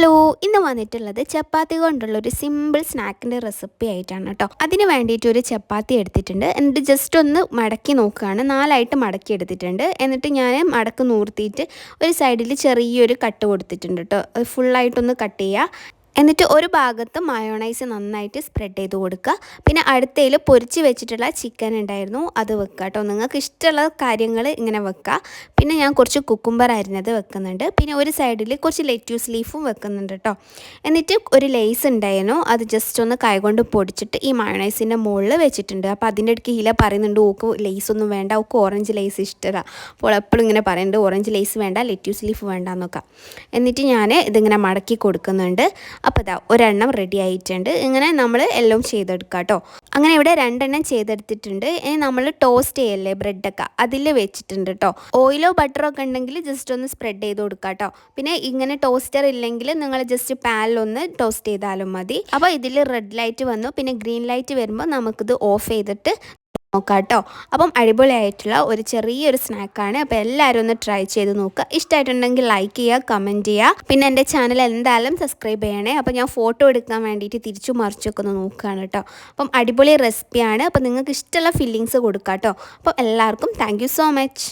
Hello, ഇന്ന് വന്നിട്ടുള്ളത് ചപ്പാത്തി കൊണ്ടുള്ള ഒരു സിമ്പിൾ സ്നാക്കിൻ്റെ റെസിപ്പി ആയിട്ടാണ് കേട്ടോ. അതിന് വേണ്ടിയിട്ട് ഒരു ചപ്പാത്തി എടുത്തിട്ടുണ്ട്. എന്നിട്ട് ജസ്റ്റ് ഒന്ന് മടക്കി നോക്കുകയാണ്. 4ആയിട്ട് മടക്കി എടുത്തിട്ടുണ്ട്. എന്നിട്ട് ഞാൻ മടക്ക് നൂർത്തിയിട്ട് ഒരു സൈഡിൽ ചെറിയൊരു കട്ട് കൊടുത്തിട്ടുണ്ട് കേട്ടോ. അത് ഫുള്ളായിട്ടൊന്ന് കട്ട് ചെയ്യുക. എന്നിട്ട് ഒരു ഭാഗത്ത് മയോണൈസ് നന്നായിട്ട് സ്പ്രെഡ് ചെയ്ത് കൊടുക്കുക. പിന്നെ അടുത്തതിൽ പൊരിച്ച് വെച്ചിട്ടുള്ള ചിക്കൻ ഉണ്ടായിരുന്നു, അത് വെക്കുക കേട്ടോ. നിങ്ങൾക്ക് ഇഷ്ടമുള്ള കാര്യങ്ങൾ ഇങ്ങനെ വെക്കുക. പിന്നെ ഞാൻ കുറച്ച് കുക്കുംബർ അരിഞ്ഞത് വെക്കുന്നുണ്ട്. പിന്നെ ഒരു സൈഡിൽ കുറച്ച് ലെറ്റ്യൂസ് ലീഫും വെക്കുന്നുണ്ട് കേട്ടോ. എന്നിട്ട് ഒരു ലേസ് ഉണ്ടായിരുന്നു, അത് ജസ്റ്റ് ഒന്ന് കൈകൊണ്ട് പൊടിച്ചിട്ട് ഈ മയോണൈസിൻ്റെ മുകളിൽ വെച്ചിട്ടുണ്ട്. അപ്പോൾ അതിൻ്റെ ഇടയ്ക്ക് ഹീല പറയുന്നുണ്ട് ഓക്ക് ലേസ് ഒന്നും വേണ്ട, ഓക്ക് ഓറഞ്ച് ലേസ് ഇഷ്ടമല്ല. അപ്പോൾ എപ്പോഴും ഇങ്ങനെ പറയുന്നുണ്ട് ഓറഞ്ച് ലേസ് വേണ്ട, ലെറ്റ്യൂസ് ലീഫ് വേണ്ട എന്നൊക്കെ. എന്നിട്ട് ഞാൻ ഇതിങ്ങനെ മടക്കി കൊടുക്കുന്നുണ്ട്. അപ്പോൾ ഇതാ ഒരെണ്ണം റെഡി ആയിട്ടുണ്ട്. ഇങ്ങനെ നമ്മൾ എല്ലാം ചെയ്തെടുക്കുക കേട്ടോ. അങ്ങനെ ഇവിടെ 2 ചെയ്തെടുത്തിട്ടുണ്ട്. ഇനി നമ്മൾ ടോസ്റ്റ് ചെയ്യല്ലേ ബ്രെഡൊക്കെ, അതിൽ വെച്ചിട്ടുണ്ട് കേട്ടോ. ഓയിലോ ബട്ടറോ ഒക്കെ ഉണ്ടെങ്കിൽ ജസ്റ്റ് ഒന്ന് സ്പ്രെഡ് ചെയ്ത് കൊടുക്കുക കേട്ടോ. പിന്നെ ഇങ്ങനെ ടോസ്റ്റർ ഇല്ലെങ്കിൽ നിങ്ങൾ ജസ്റ്റ് പാനിലൊന്ന് ടോസ്റ്റ് ചെയ്താലും മതി. അപ്പോൾ ഇതിൽ റെഡ് ലൈറ്റ് വന്നു, പിന്നെ ഗ്രീൻ ലൈറ്റ് വരുമ്പോൾ നമുക്കിത് ഓഫ് ചെയ്തിട്ട് നോക്കാം കേട്ടോ. അപ്പം അടിപൊളിയായിട്ടുള്ള ഒരു ചെറിയൊരു സ്നാക്കാണ്. അപ്പോൾ എല്ലാവരും ഒന്ന് ട്രൈ ചെയ്ത് നോക്കുക. ഇഷ്ടമായിട്ടുണ്ടെങ്കിൽ ലൈക്ക് ചെയ്യുക, കമൻറ്റ് ചെയ്യുക. പിന്നെ എൻ്റെ ചാനൽ എന്തായാലും സബ്സ്ക്രൈബ് ചെയ്യണേ. അപ്പോൾ ഞാൻ ഫോട്ടോ എടുക്കാൻ വേണ്ടിയിട്ട് തിരിച്ചു മറിച്ചൊക്കെ ഒന്ന് നോക്കുകയാണ് കേട്ടോ. അപ്പം അടിപൊളി റെസിപ്പിയാണ്. അപ്പോൾ നിങ്ങൾക്ക് ഇഷ്ടമുള്ള ഫില്ലിങ്സ് കൊടുക്കാം കേട്ടോ. അപ്പോൾ എല്ലാവർക്കും താങ്ക് യു സോ മച്ച്.